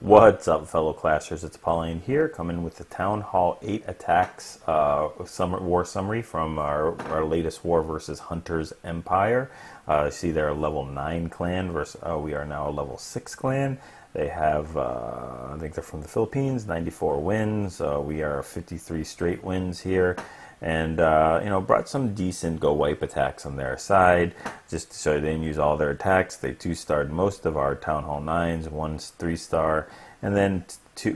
What's up, fellow clashers? It's Pauline here, coming with the Town Hall 8 attacks war summary from our latest war versus Hunter's Empire. See, they're a level 9 clan versus we are now a level 6 clan. They have, I think they're from the Philippines, 94 wins. We are 53 straight wins here. And, brought some decent go wipe attacks on their side, just so they didn't use all their attacks. They 2-starred most of our Town Hall 9s, 1's 3-star, and then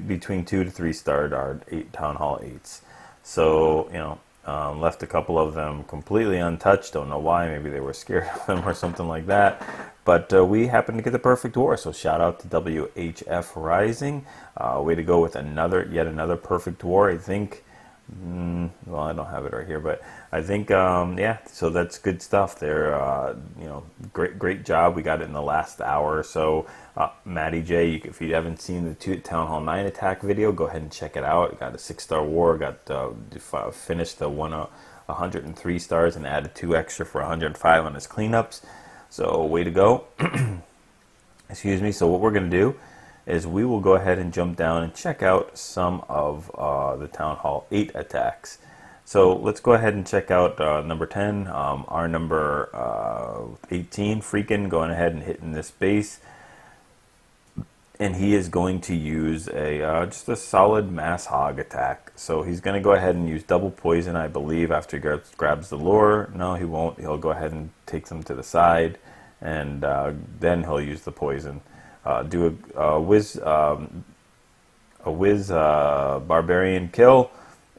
between 2 to 3-starred our 8 Town Hall 8s. So, left a couple of them completely untouched. Don't know why. Maybe they were scared of them or something like that. But we happened to get the perfect war. So shout out to WHF Rising. Way to go with yet another perfect war. I think. Well, I don't have it right here, but I think, yeah, so that's good stuff. They're, great job. We got it in the last hour or so. Matty J, if you haven't seen the Town Hall 9 attack video, go ahead and check it out. Got a 6-star war, finished the 103 stars and added 2 extra for 105 on his cleanups. So, way to go. Excuse me. So what we're going to do is we will go ahead and jump down and check out some of the Town Hall 8 attacks. So let's go ahead and check out number 10, our number 18, Freakin', going ahead and hitting this base. And he is going to use just a solid mass hog attack. So he's going to go ahead and use double poison, I believe, after he grabs the lure. No, he won't. He'll go ahead and take them to the side, and then he'll use the poison. Do a whiz barbarian kill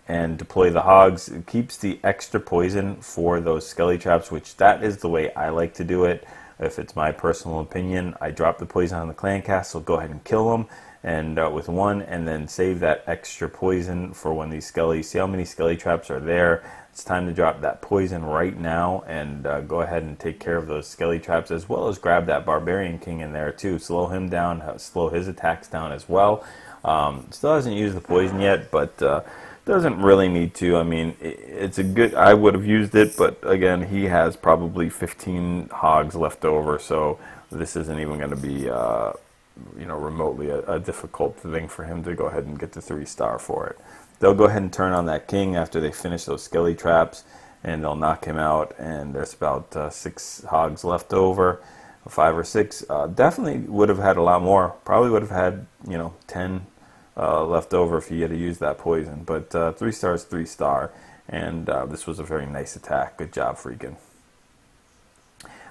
and deploy the hogs. It keeps the extra poison for those skelly traps, which that is the way I like to do it. If it's my personal opinion, I drop the poison on the clan castle, go ahead and kill them, and with one, and then save that extra poison for when these skelly. See how many skelly traps are there? It's time to drop that poison right now and go ahead and take care of those skelly traps, as well as grab that barbarian king in there too. Slow him down, slow his attacks down as well. Still hasn't used the poison yet, but doesn't really need to. I mean, it's a good. I would have used it, but again, he has probably 15 hogs left over, so this isn't even going to be, remotely a difficult thing for him to go ahead and get the 3-star for it. They'll go ahead and turn on that king after they finish those skelly traps, and they'll knock him out. And there's about 6 hogs left over, 5 or 6. Definitely would have had a lot more. Probably would have had 10. Left over if he had to use that poison, but 3 stars, 3-star, and this was a very nice attack. Good job, Freakin'.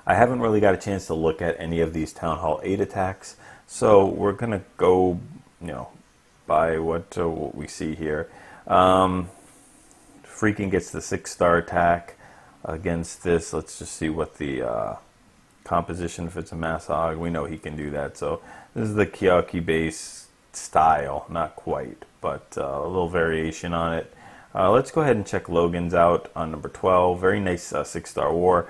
I haven't really got a chance to look at any of these Town Hall 8 attacks, so we're gonna go, by what we see here. Freakin' gets the 6-star attack against this. Let's just see what the composition. If it's a mass hog, we know he can do that. So this is the Kyoki base style, not quite, but a little variation on it. Let's go ahead and check Logan's out on number 12. Very nice 6-star war.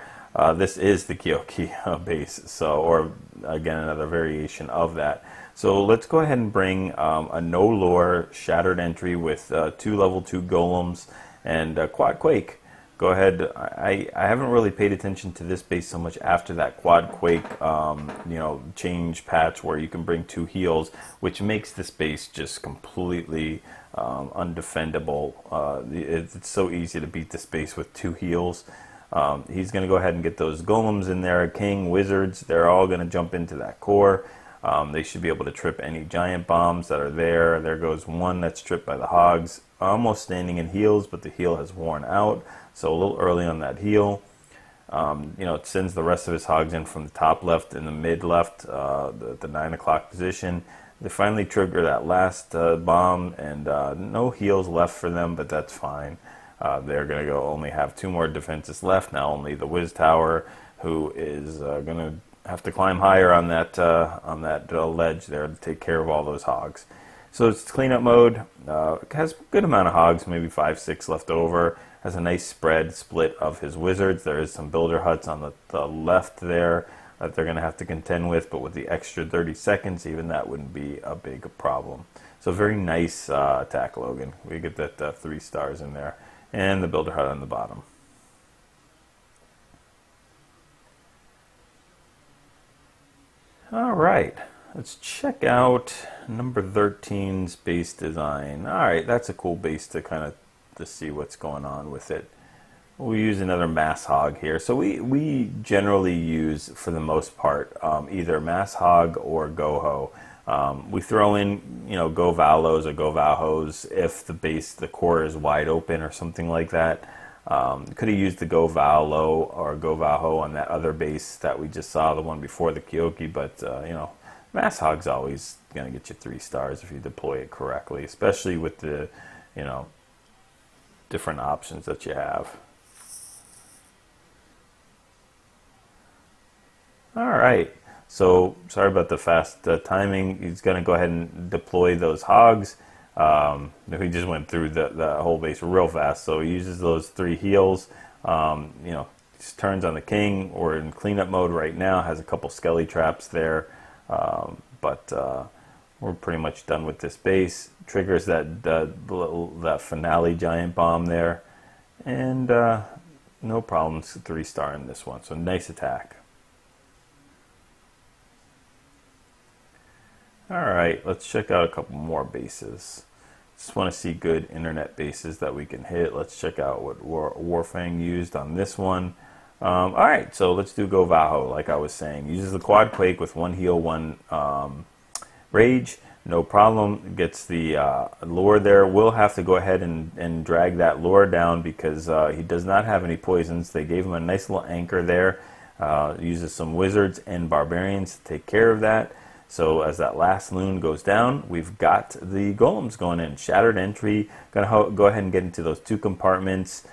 This is the Kyoki base, so, or again, another variation of that. So let's go ahead and bring a no lore shattered entry with 2 level 2 golems and quad quake. Go ahead. I haven't really paid attention to this base so much after that quad quake, change patch where you can bring 2 heals, which makes this base just completely undefendable. It's so easy to beat this base with 2 heals. He's going to go ahead and get those golems in there. King, wizards, they're all going to jump into that core. They should be able to trip any giant bombs that are there. There goes one that's tripped by the hogs. Almost standing in heals, but the heal has worn out. So a little early on that heal. It sends the rest of his hogs in from the top left and the mid left, the 9 o'clock position. They finally trigger that last bomb, and no heals left for them, but that's fine. They're going to only have 2 more defenses left. Now only the Wiz Tower, who is going to have to climb higher on that ledge there to take care of all those hogs. So it's cleanup mode. It has a good amount of hogs, maybe 5, 6 left over. Has a nice split of his wizards. There is some builder huts on the left there that they're going to have to contend with, but with the extra 30 seconds, even that wouldn't be a big problem. So very nice attack, Logan. We get that 3 stars in there, and the builder hut on the bottom. All right. Let's check out number 13's base design. All right, that's a cool base to kind of to see what's going on with it. We'll use another Mass Hog here. So we generally use, for the most part, either Mass Hog or Goho. We throw in, Go Valos or Go Valhos if the core is wide open or something like that. Could have used the Go Valo or Go Valho on that other base that we just saw, the one before the Kyoki, but Mass Hog's always going to get you 3 stars if you deploy it correctly, especially with the, different options that you have. All right, so sorry about the fast timing. He's going to go ahead and deploy those hogs. He just went through the whole base real fast, so he uses those 3 heals. Just turns on the king. We're in cleanup mode right now. Has a couple skelly traps there, but we're pretty much done with this base. Triggers that finale giant bomb there, and no problems. 3-star in this one, so nice attack. Alright, let's check out a couple more bases. Just want to see good internet bases that we can hit. Let's check out what Warfang used on this one. Alright, so let's do Go Valho, like I was saying. Uses the Quad Quake with 1 heal, 1 rage. No problem. Gets the lure there. We'll have to go ahead and drag that lure down because he does not have any poisons. They gave him a nice little anchor there. Uses some wizards and barbarians to take care of that. So as that last loon goes down, we've got the golems going in. Shattered entry. Gonna go ahead and get into those 2 compartments.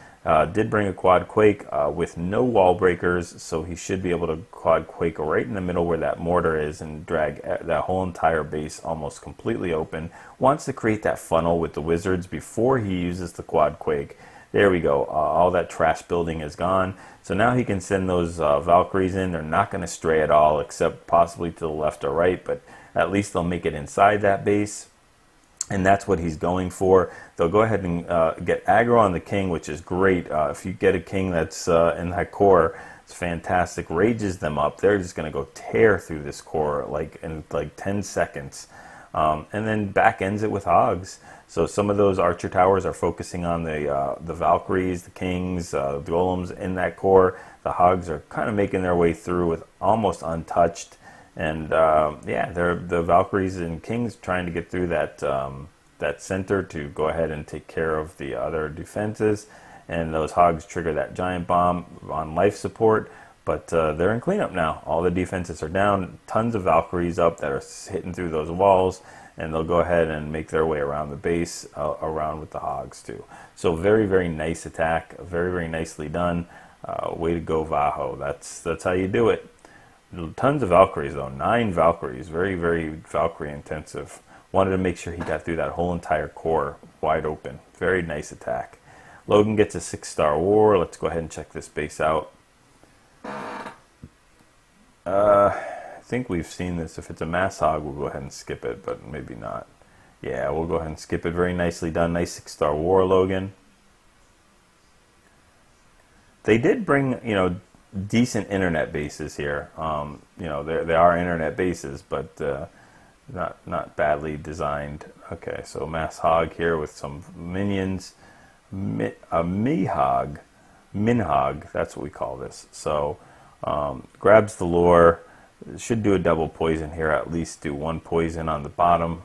Did bring a quad quake with no wall breakers, so he should be able to quad quake right in the middle where that mortar is and drag that whole entire base almost completely open. Wants to create that funnel with the wizards before he uses the quad quake. There we go. All that trash building is gone. So now he can send those Valkyries in. They're not going to stray at all, except possibly to the left or right, but at least they'll make it inside that base. And that's what he's going for. They'll go ahead and get aggro on the king, which is great. If you get a king that's in that core, it's fantastic. Rages them up. They're just going to go tear through this core in 10 seconds. And then back ends it with hogs. So some of those archer towers are focusing on the Valkyries, the kings, the golems in that core. The hogs are kind of making their way through with almost untouched. And yeah, they're the Valkyries and kings trying to get through that center to go ahead and take care of the other defenses. And those hogs trigger that giant bomb on life support. But they're in cleanup now. All the defenses are down. Tons of Valkyries up that are hitting through those walls. And they'll go ahead and make their way around the base, around with the hogs too. So very, very nice attack. Very, very nicely done. Way to go, Valho. That's how you do it. Tons of Valkyries though. 9 Valkyries. Very, very Valkyrie intensive. Wanted to make sure he got through that whole entire core wide open. Very nice attack. Logan gets a 6-star war. Let's go ahead and check this base out. I think we've seen this. If it's a Mass Hog, we'll go ahead and skip it, but maybe not. Yeah, we'll go ahead and skip it. Very nicely done. Nice 6-star war, Logan. They did bring, decent internet bases here. They are internet bases, but not badly designed. Okay, so Mass Hog here with some minions. A Minhog, that's what we call this. So grabs the lure. Should do a double poison here, at least do 1 poison on the bottom.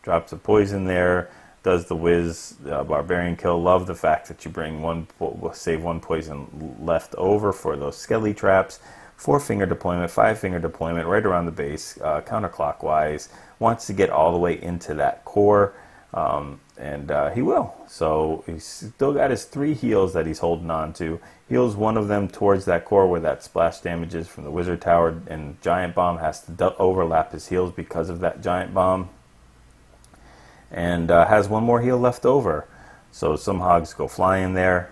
Drops a poison there. Does the whiz barbarian kill. Love the fact that you bring save 1 poison left over for those skelly traps. 4-finger deployment, 5-finger deployment right around the base, counterclockwise. Wants to get all the way into that core, and he will. So he's still got his 3 heals that he's holding on to. Heals 1 of them towards that core where that splash damage is from the wizard tower, and giant bomb has to overlap his heals because of that giant bomb. And has 1 more heal left over. So some hogs go flying there.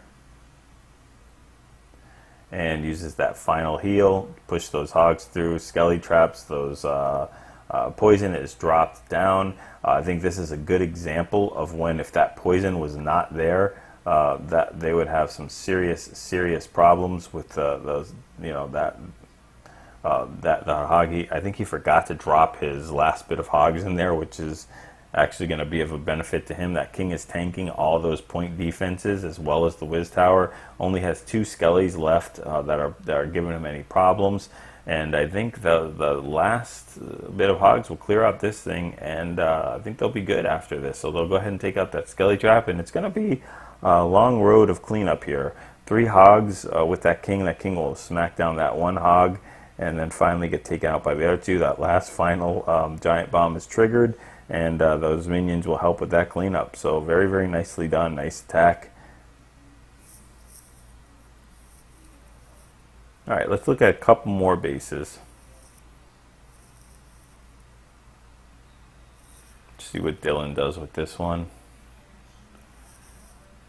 And uses that final heal, push those hogs through. Skelly traps, those poison is dropped down. I think this is a good example of when, if that poison was not there, that they would have some serious problems with those, that the hog, I think he forgot to drop his last bit of hogs in there, which is actually going to be of a benefit to him. That king is tanking all those point defenses as well as the Wiz Tower. Only has 2 skellies left that are giving him any problems. And I think the last bit of hogs will clear out this thing, and I think they'll be good after this. So they'll go ahead and take out that skelly trap, and it's going to be a long road of cleanup here. 3 hogs with that king. That king will smack down that 1 hog, and then finally get taken out by the other 2. That last final giant bomb is triggered, and those minions will help with that cleanup. So very, very nicely done. Nice attack. Alright, let's look at a couple more bases. See what Dylan does with this one.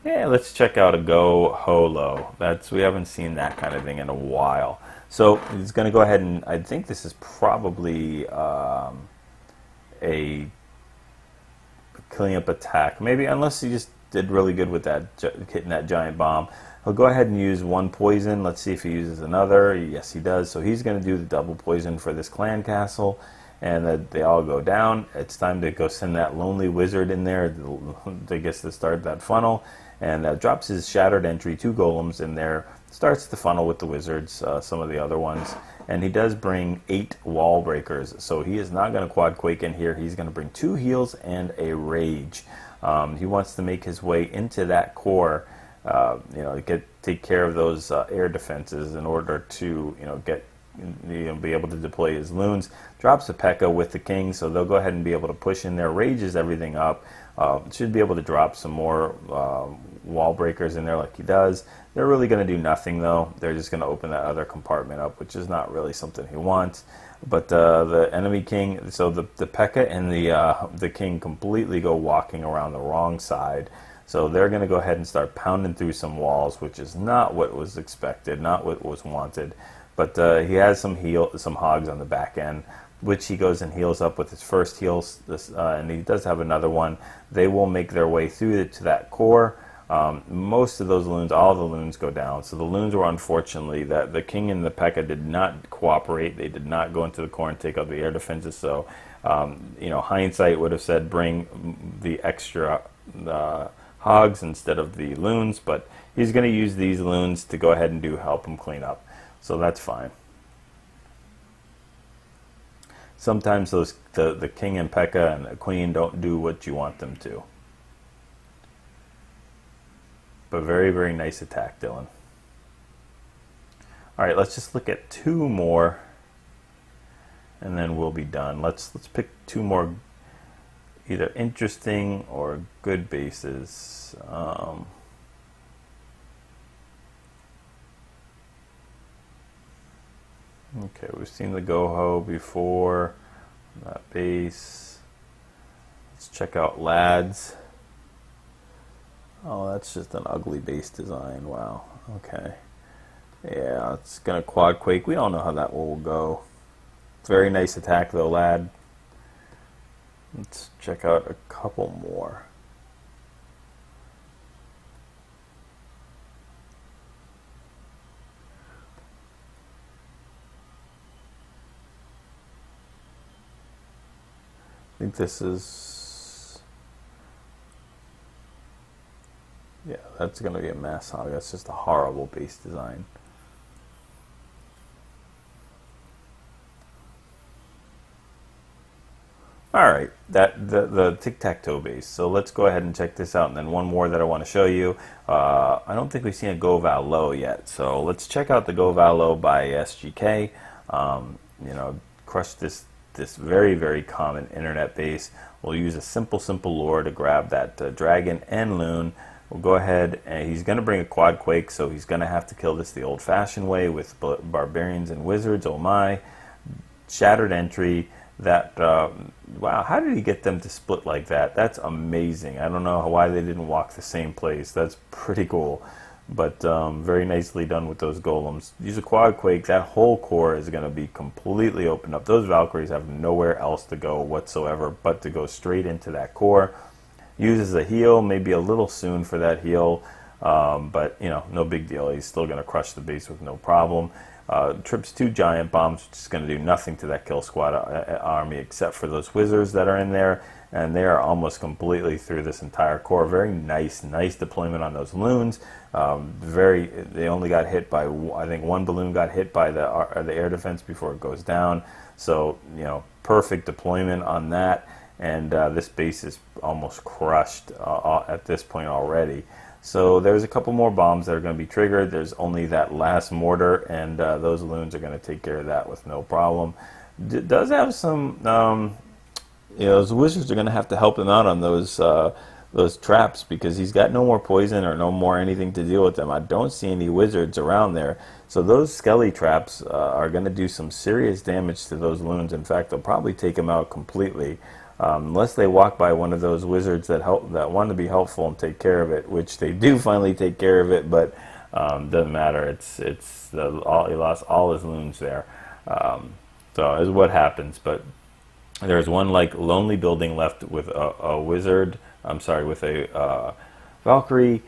Yeah, let's check out a Go Holo. We haven't seen that kind of thing in a while. So he's going to go ahead and, I think this is probably a cleanup attack. Maybe, unless he just did really good with that, hitting that giant bomb. He'll go ahead and use 1 poison. Let's see if he uses another. Yes, he does. So he's going to do the double poison for this clan castle, and they all go down. It's time to go send that lonely wizard in there, I guess, to start that funnel. And drops his shattered entry, 2 golems in there. Starts the funnel with the wizards, some of the other ones. And he does bring 8 wall breakers. So he is not going to quad quake in here. He's going to bring 2 heals and a rage. He wants to make his way into that core. Take care of those air defenses in order to be able to deploy his loons. Drops a P.E.K.K.A. with the king, so they'll go ahead and be able to push in there. Rages everything up. Should be able to drop some more wall breakers in there like he does. They're really going to do nothing though. They're just going to open that other compartment up, which is not really something he wants. But the enemy king, so the P.E.K.K.A. and the king completely go walking around the wrong side. So they're going to go ahead and start pounding through some walls, which is not what was expected, not what was wanted. But he has some hogs on the back end, which he goes and heals up with his first heals, and he does have another one. They will make their way through to that core. Most of those loons, all the loons go down. So the loons were, unfortunately, that the king and the P.E.K.K.A. did not cooperate. They did not go into the core and take out the air defenses. So, hindsight would have said bring the extra hogs instead of the loons, but he's going to use these loons to go ahead and help him clean up. So that's fine. Sometimes the king and P.E.K.K.A. and the queen don't do what you want them to. But very, very nice attack, Dylan. Alright, let's just look at 2 more, and then we'll be done. Let's pick 2 more either interesting or good bases. Okay, we've seen the Goho before. That base. Let's check out Lads. Oh, that's just an ugly base design. Wow. Okay. Yeah, it's gonna quad quake. We don't know how that will go. Very nice attack though, Lad. Let's check out a couple more. I think this is, yeah, that's going to be a mass hog. That's just a horrible base design. Alright, the tic-tac-toe base. So let's go ahead and check this out. And then one more that I want to show you. I don't think we've seen a Go Val-Lo yet. So let's check out the Go Val-Lo by SGK. Crush this very, very common internet base. We'll use a simple lure to grab that dragon and loon. We'll go ahead, and he's going to bring a quad quake, so he's going to have to kill this the old-fashioned way with barbarians and wizards. Oh my. Shattered entry. Wow, how did he get them to split like that? That's amazing. I don't know why they didn't walk the same place. That's pretty cool. But very nicely done with those golems. Use a quad quake, that whole core is going to be completely opened up. Those Valkyries have nowhere else to go whatsoever but to go straight into that core. Uses a heal, maybe a little soon for that heal, but no big deal. He's still going to crush the base with no problem. trips 2 giant bombs, which is going to do nothing to that kill squad army except for those wizards that are in there, and they are almost completely through this entire core. Very nice deployment on those loons. They only got hit by, I think one balloon got hit by the air defense before it goes down. So, you know, perfect deployment on that. And this base is almost crushed at this point already. So there's a couple more bombs that are going to be triggered. There's only that last mortar, and those loons are going to take care of that with no problem. Does have some, you know, those wizards are going to have to help him out on those traps, because he's got no more poison or no more anything to deal with them. I don't see any wizards around there. So those skelly traps are going to do some serious damage to those loons. In fact, they'll probably take him out completely. Unless they walk by one of those wizards that want to be helpful and take care of it, which they do finally take care of it, but doesn't matter. He lost all his loons there. So is what happens. But there's one like lonely building left with a wizard. I'm sorry, with a Valkyrie,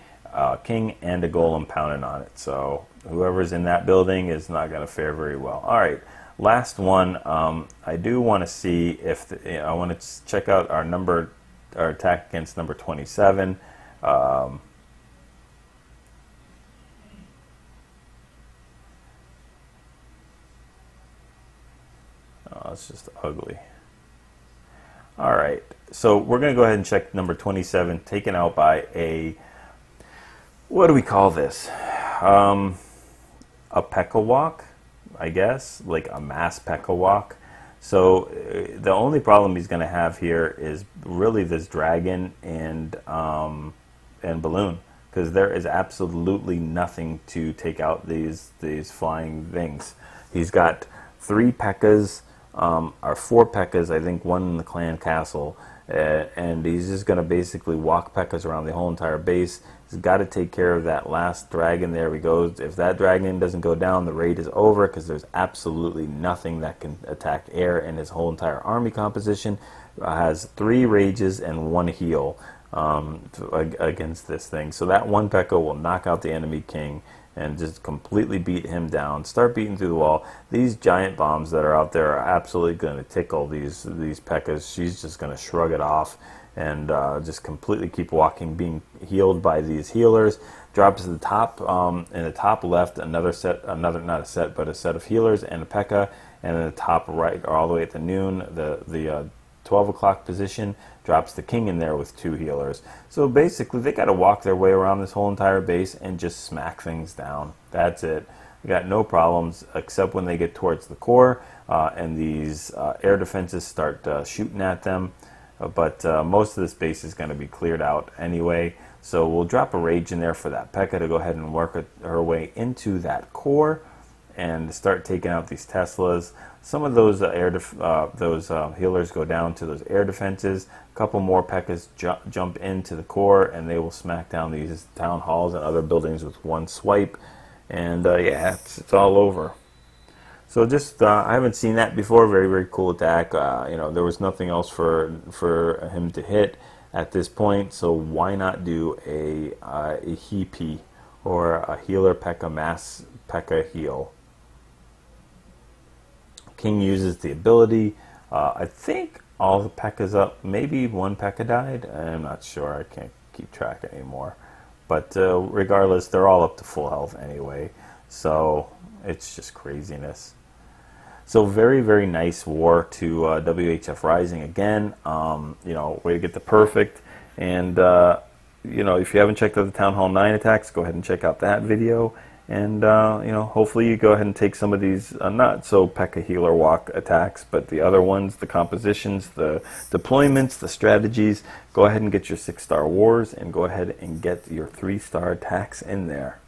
King, and a Golem pounding on it. So whoever's in that building is not going to fare very well. All right. Last one, I do want to see if I want to check out our attack against number 27. Oh, it's just ugly. All right, so we're going to go ahead and check number 27, taken out by a, what do we call this? A P.E.K.K.A. walk, I guess, like a mass P.E.K.K.A. walk. So the only problem he's going to have here is really this dragon and balloon, because there is absolutely nothing to take out these flying things. He's got 3 P.E.K.K.A.s, or 4 P.E.K.K.A.s, I think, one in the clan castle, and he's just going to basically walk P.E.K.K.A.s around the whole entire base. He's got to take care of that last dragon. There we go. If that dragon doesn't go down, the raid is over, because there's absolutely nothing that can attack air in his whole entire army composition. Has 3 rages and 1 heal against this thing. So that 1 P.E.K.K.A. will knock out the enemy king and just completely beat him down. Start beating through the wall. These giant bombs that are out there are absolutely going to tickle these P.E.K.K.A.s. She's just going to shrug it off and just completely keep walking, being healed by these healers. Drops to the top, in the top left, a set of healers and a P.E.K.K.A. And in the top right, or all the way at the noon, the 12 o'clock position, drops the king in there with 2 healers. So basically, they got to walk their way around this whole entire base and just smack things down. That's it. They got no problems, except when they get towards the core and these air defenses start shooting at them. But most of this base is going to be cleared out anyway. So we'll drop a rage in there for that P.E.K.K.A. to go ahead and work her way into that core and start taking out these Teslas. Some of those healers go down to those air defenses. A couple more P.E.K.K.A.s jump into the core, and they will smack down these town halls and other buildings with 1 swipe. And yeah, it's all over. So just I haven't seen that before. Very, very cool attack. You know, there was nothing else for him to hit at this point. So why not do a Heapy or a healer P.E.K.K.A. mass P.E.K.K.A. heal? King uses the ability. I think all the P.E.K.K.A.s up. Maybe 1 P.E.K.K.A. died. I'm not sure. I can't keep track anymore. But regardless, they're all up to full health anyway. So it's just craziness. So very, very nice war to WHF Rising again. You know, way to get the perfect. And you know, if you haven't checked out the Town Hall 9 attacks, go ahead and check out that video. And you know, hopefully you go ahead and take some of these not so P.E.K.K.A. healer walk attacks, but the other ones, the compositions, the deployments, the strategies. Go ahead and get your 6-star wars, and go ahead and get your 3-star attacks in there.